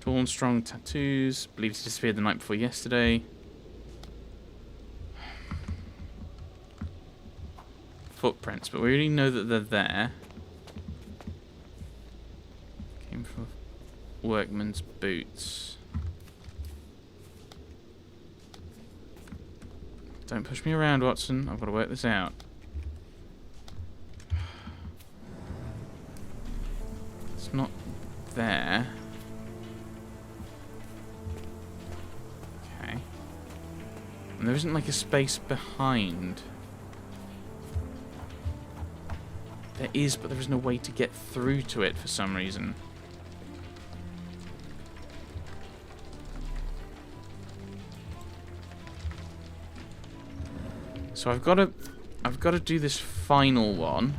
Tall and strong tattoos. Believed he disappeared the night before yesterday. Footprints, but we already know that they're there. Came from workman's boots. Don't push me around, Watson. I've got to work this out. It's not there. Okay. And there isn't like a space behind. There is, but there is no way to get through to it for some reason. So I've got to do this final one.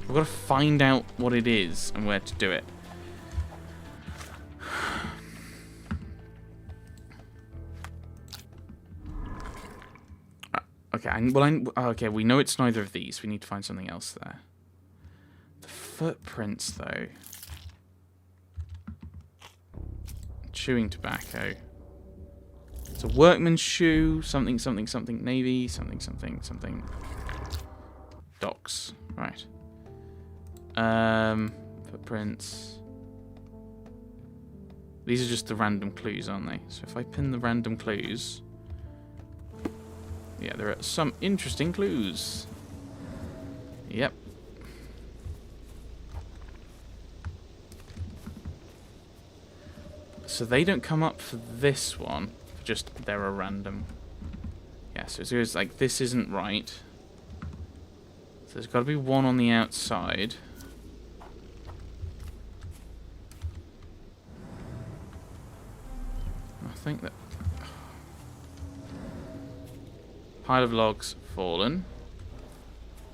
I've got to find out what it is and where to do it. Okay, okay, we know it's neither of these. We need to find something else there. The footprints, though. Chewing tobacco. It's a workman's shoe. Something, something, something. Navy. Something, something, something. Docks. Right. Footprints. These are just the random clues, aren't they? So if I pin the random clues... Yeah, there are some interesting clues. Yep. So they don't come up for this one. Just they're a random. Yeah, so it's like this isn't right. So there's got to be one on the outside. I think that... Pile of logs fallen.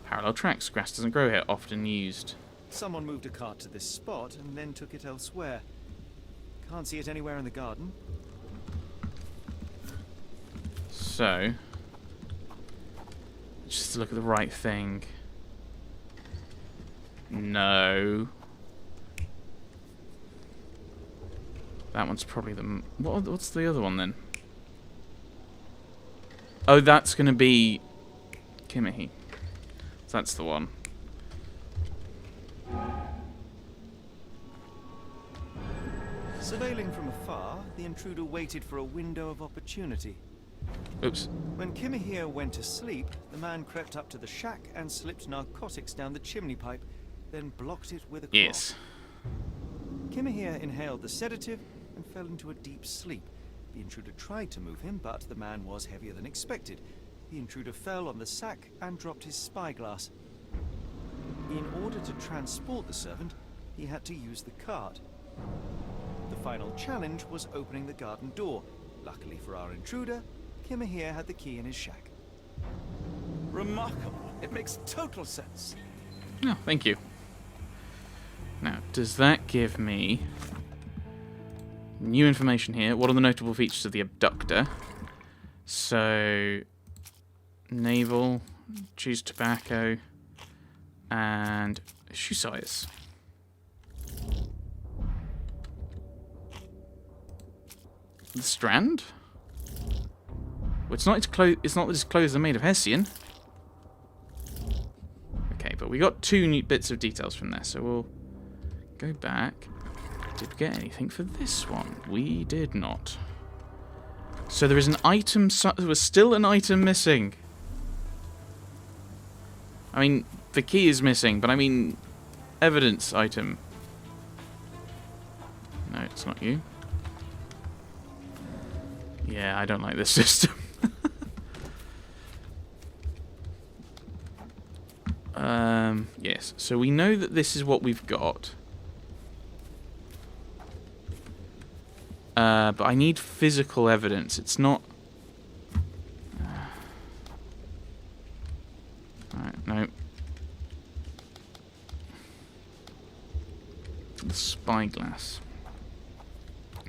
Parallel tracks. Grass doesn't grow here. Often used. Someone moved a cart to this spot and then took it elsewhere. Can't see it anywhere in the garden. So, just to look at the right thing. No. That one's probably the... What's the other one then? Oh, that's going to be Kimmehi. So that's the one. Surveilling from afar, the intruder waited for a window of opportunity. Oops. When Kimmehi went to sleep, the man crept up to the shack and slipped narcotics down the chimney pipe, then blocked it with a cloth. Yes. Kimmehi inhaled the sedative and fell into a deep sleep. The intruder tried to move him, but the man was heavier than expected. The intruder fell on the sack and dropped his spyglass. In order to transport the servant, he had to use the cart. The final challenge was opening the garden door. Luckily for our intruder, Kimmehi had the key in his shack. Remarkable. It makes total sense. No, thank you. Now, does that give me... new information here. What are the notable features of the abductor? So, navel, choose tobacco, and shoe size. The strand? Well, it's not that his clothes are made of Hessian. Okay, but we got two new bits of details from there, so we'll go back. Did we get anything for this one? We did not. So there is an item... there was still an item missing. I mean, the key is missing, but I mean... evidence item. No, it's not you. Yeah, I don't like this system. Yes, so we know that this is what we've got. But I need physical evidence. It's not... Alright, no. The spyglass.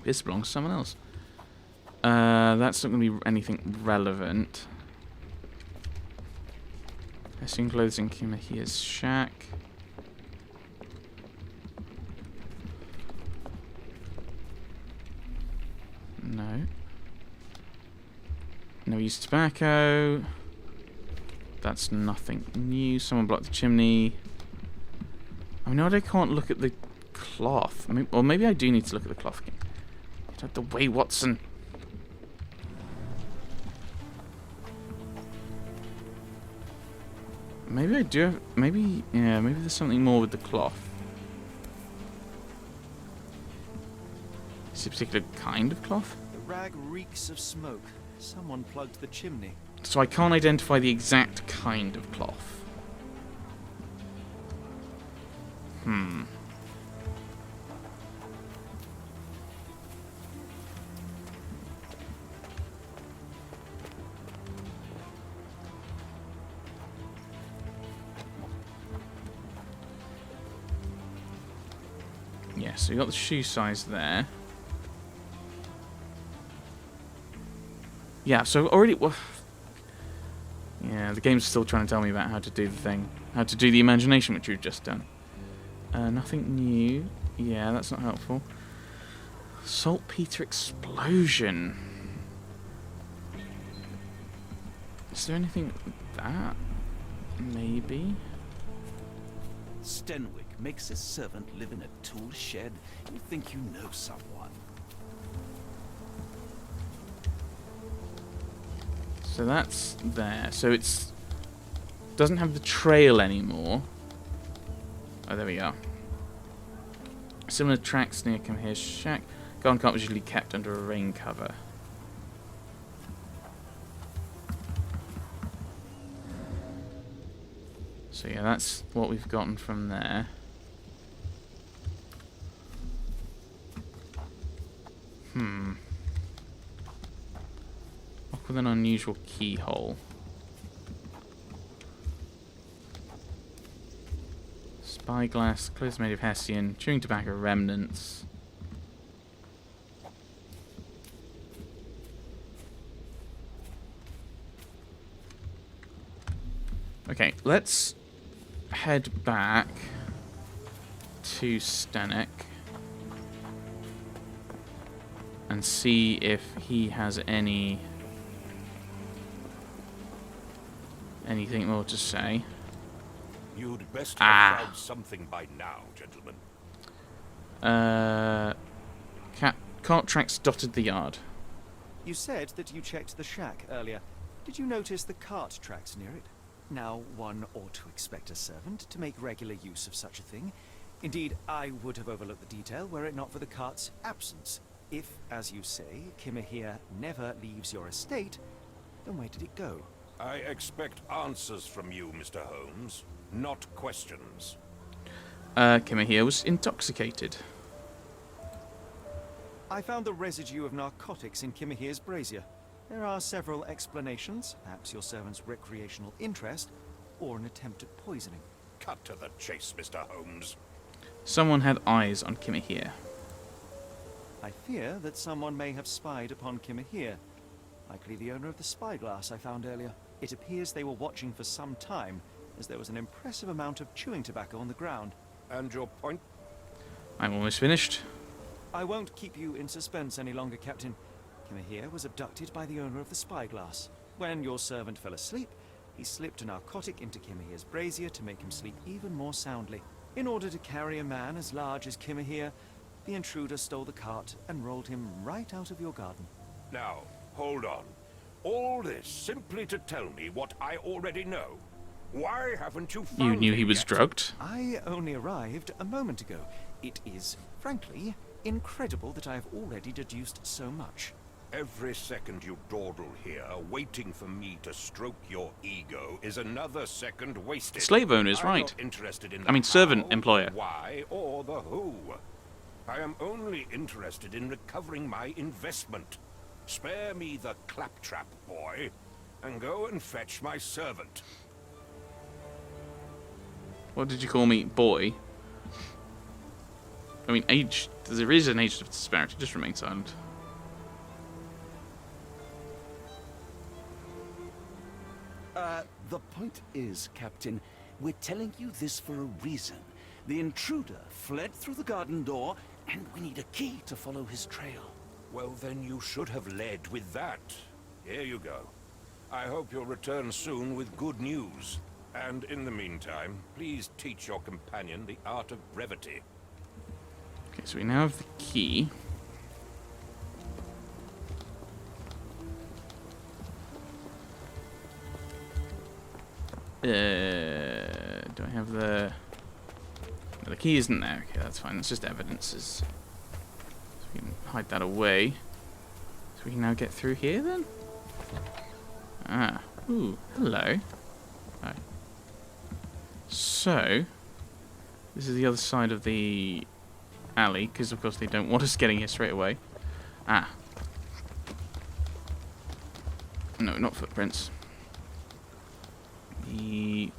This belongs to someone else. That's not going to be anything relevant. Hessian clothes in Kimmehi's shack. Never used tobacco. That's nothing new. Someone blocked the chimney. I know I can't look at the cloth. Or maybe I do need to look at the cloth. Get out the way, Watson. Maybe I do have... Maybe... Yeah, maybe there's something more with the cloth. Is it a particular kind of cloth? The rag reeks of smoke. Someone plugged the chimney. So I can't identify the exact kind of cloth. Yeah, so you got the shoe size there. Yeah, so already... Well, yeah, the game's still trying to tell me about how to do the thing. How to do the imagination, which we've just done. Nothing new. Yeah, that's not helpful. Saltpeter explosion. Is there anything with that? Maybe. Stenwick makes his servant live in a tool shed. You think you know someone. So that's there. So it's... doesn't have the trail anymore. Oh, there we are. Similar tracks near Come Here's shack. Garden cart was usually kept under a rain cover. So yeah, that's what we've gotten from there. Lock with an unusual keyhole. Spyglass, clothes made of Hessian, chewing tobacco remnants. Okay, let's head back to Stenek and see if he has anything more to say. You'd best have found something by now, gentlemen. Cart tracks dotted the yard. You said that you checked the shack earlier. Did you notice the cart tracks near it? Now, one ought to expect a servant to make regular use of such a thing. Indeed, I would have overlooked the detail were it not for the cart's absence. If, as you say, Kimahir never leaves your estate, then where did it go? I expect answers from you, Mr. Holmes, not questions. Kimahir was intoxicated. I found the residue of narcotics in Kimahir's brazier. There are several explanations, perhaps your servant's recreational interest, or an attempt at poisoning. Cut to the chase, Mr. Holmes. Someone had eyes on Kimahir. I fear that someone may have spied upon Kimahir, likely the owner of the spyglass I found earlier. It appears they were watching for some time, as there was an impressive amount of chewing tobacco on the ground. And your point? I'm almost finished. I won't keep you in suspense any longer, Captain. Kimahir was abducted by the owner of the spyglass. When your servant fell asleep, he slipped a narcotic into Kimahir's brazier to make him sleep even more soundly. In order to carry a man as large as Kimahir, the intruder stole the cart and rolled him right out of your garden. Now, hold on. All this simply to tell me what I already know. Why haven't you found You knew he him was yet? drugged? I only arrived a moment ago. It is, frankly, incredible that I have already deduced so much. Every second you dawdle here, waiting for me to stroke your ego, is another second wasted. Slave owner is I'm right. not interested in I mean, the servant, how, employer. why, or the who. I am only interested in recovering my investment. Spare me the claptrap, boy, and go and fetch my servant. What did you call me? Boy? I mean, age... There is an age disparity. Just remain silent. The point is, Captain, we're telling you this for a reason. The intruder fled through the garden door, and we need a key to follow his trail. Well, then you should have led with that. Here you go. I hope you'll return soon with good news. And in the meantime, please teach your companion the art of brevity. Okay, so we now have the key. Do I have the... No, the key isn't there. Okay, that's fine. That's just evidences. So we can hide that away. So we can now get through here then? Ah. Ooh, hello. Oh. So, this is the other side of the alley, because of course they don't want us getting here straight away. Ah. No, not footprints. The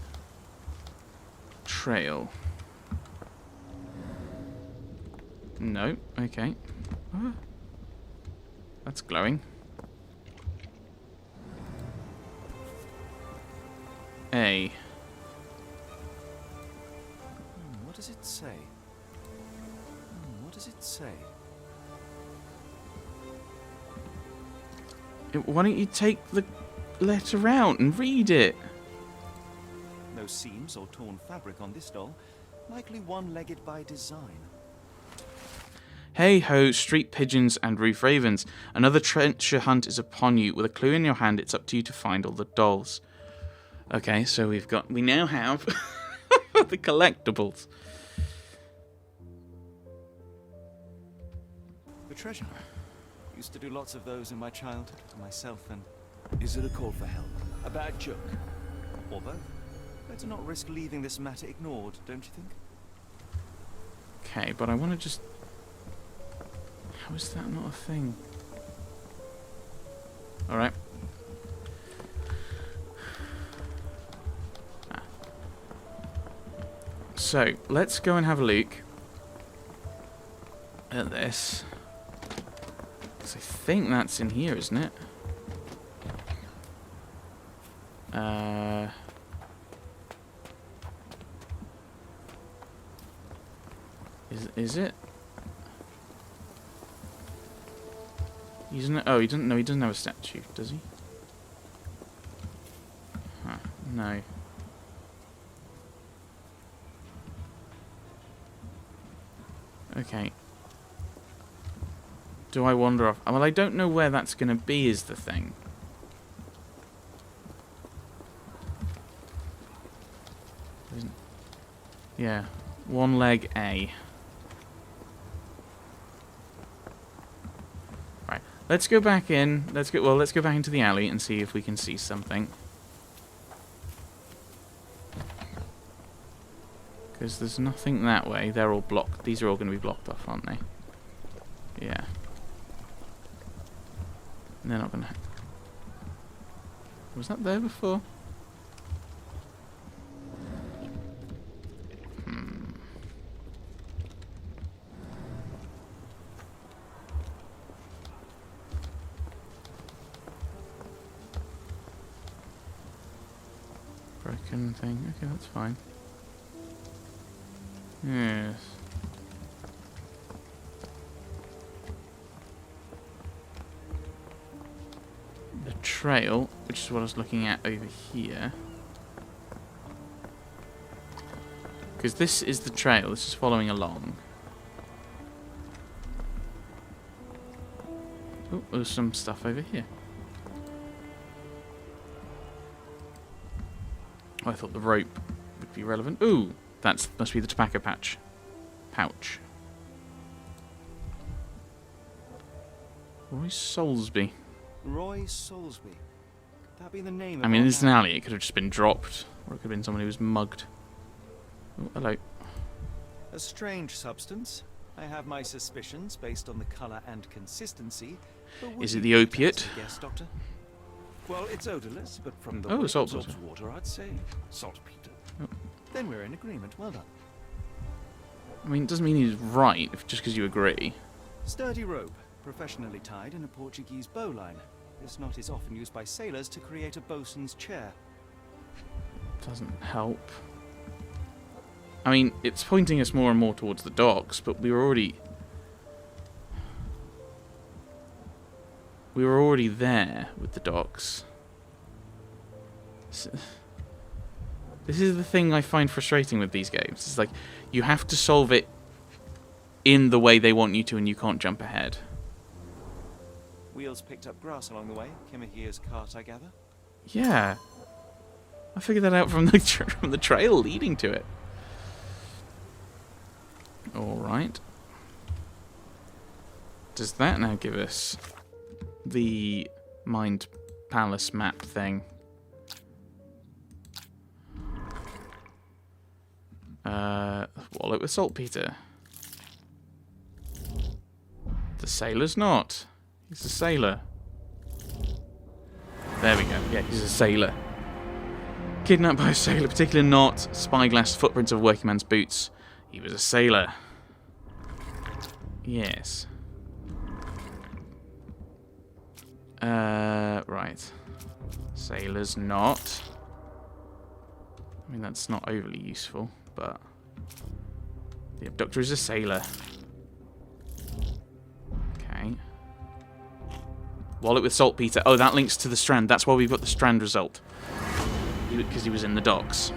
trail. No, okay. Ah. That's glowing. A. What does it say? What does it say? Why don't you take the letter out and read it? No seams or torn fabric on this doll. Likely one-legged by design. Hey ho, street pigeons and roof ravens. Another treasure hunt is upon you. With a clue in your hand, it's up to you to find all the dolls. Okay, so we now have the collectibles. The treasure. Used to do lots of those in my childhood for myself and... Is it a call for help? A bad joke? or both. Better not risk leaving this matter ignored, don't you think? Okay, but I want to just... How is that not a thing? Alright. Ah. So, let's go and have a look at this. So I think that's in here, isn't it? Is it? He doesn't. Oh, he doesn't. No, he doesn't have a statue, does he? Huh, no. Okay. Do I wander off? Well, I don't know where that's going to be. Is the thing. Isn't... Yeah, one leg A. Right, let's go back in. Let's go back into the alley and see if we can see something. Because there's nothing that way. They're all blocked. These are all going to be blocked off, aren't they? Yeah. They're not going to... Was that there before? Broken thing. Okay, that's fine. Yes. The trail, which is what I was looking at over here. Because this is the trail, this is following along. Oh, there's some stuff over here. Oh, I thought the rope would be relevant. Ooh, that must be the tobacco pouch. Roy Soulsby. Roy Soulsby. Could that be the name? I mean, it's an alley. It could have just been dropped, or it could have been someone who was mugged. Oh, hello. A strange substance. I have my suspicions based on the color and consistency. Is it the opiate? Yes, Doctor. Well, it's odorless, but from the Oh, way it saltwater. absorbs water, I'd say saltpeter. Oh. Then we're in agreement. Well done. I mean, it doesn't mean he's right just because you agree. Sturdy rope, professionally tied in a Portuguese bowline. This knot is often used by sailors to create a bosun's chair. Doesn't help. I mean, it's pointing us more and more towards the docks, but we were already there with the docks. This is the thing I find frustrating with these games. It's like, you have to solve it in the way they want you to, and you can't jump ahead. Wheels picked up grass along the way. Kimahir's cart, I gather. Yeah. I figured that out from the from the trail leading to it. Alright. Does that now give us the Mind Palace map thing? Wallet with saltpeter. The sailor's not. He's a sailor. There we go. Yeah, he's a sailor. Kidnapped by a sailor, particularly not spyglass footprints of a working man's boots. He was a sailor. Yes. Right. Sailor's not. I mean, that's not overly useful, but the abductor is a sailor. Okay. Wallet with saltpeter. Oh, that links to the Strand. That's why we've got the Strand result. Because he was in the docks.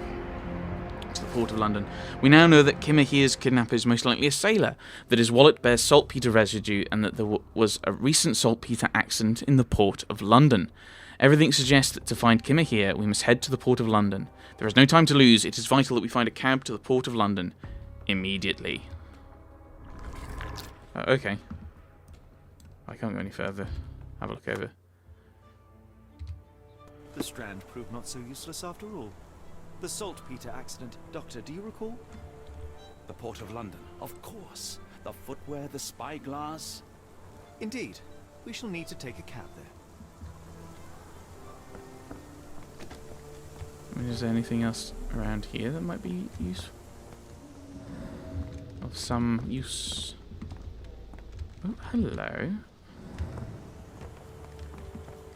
To the port of London. We now know that Kimahir's kidnapper is most likely a sailor, that his wallet bears saltpeter residue, and that there was a recent saltpeter accident in the port of London. Everything suggests that to find Kimahir, we must head to the port of London. There is no time to lose. It is vital that we find a cab to the port of London immediately. Okay. I can't go any further. Have a look over. The Strand proved not so useless after all. The saltpeter accident. Doctor, do you recall? The Port of London, of course. The footwear, the spyglass. Indeed. We shall need to take a cab there. I mean, is there anything else around here that might be useful? Of some use. Oh, hello.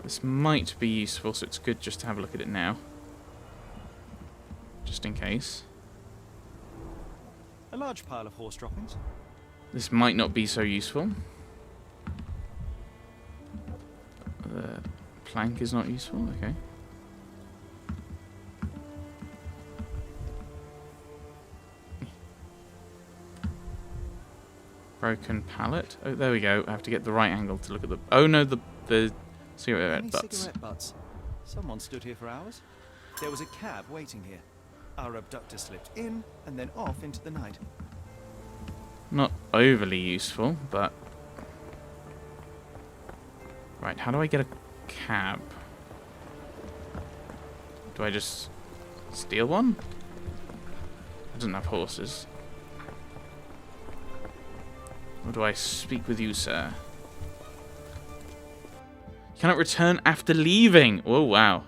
This might be useful, so it's good just to have a look at it now. Just in case. A large pile of horse droppings. This might not be so useful. The plank is not useful, okay. Broken pallet. Oh, there we go. I have to get the right angle to look at the... Oh no, the cigarette Any butts. cigarette butts? Someone stood here for hours. There was a cab waiting here. Our abductor slipped in and then off into the night. Not overly useful, but... Right, how do I get a cab? Do I just steal one? I don't have horses. Or do I speak with you, sir? You cannot return after leaving! Oh, wow.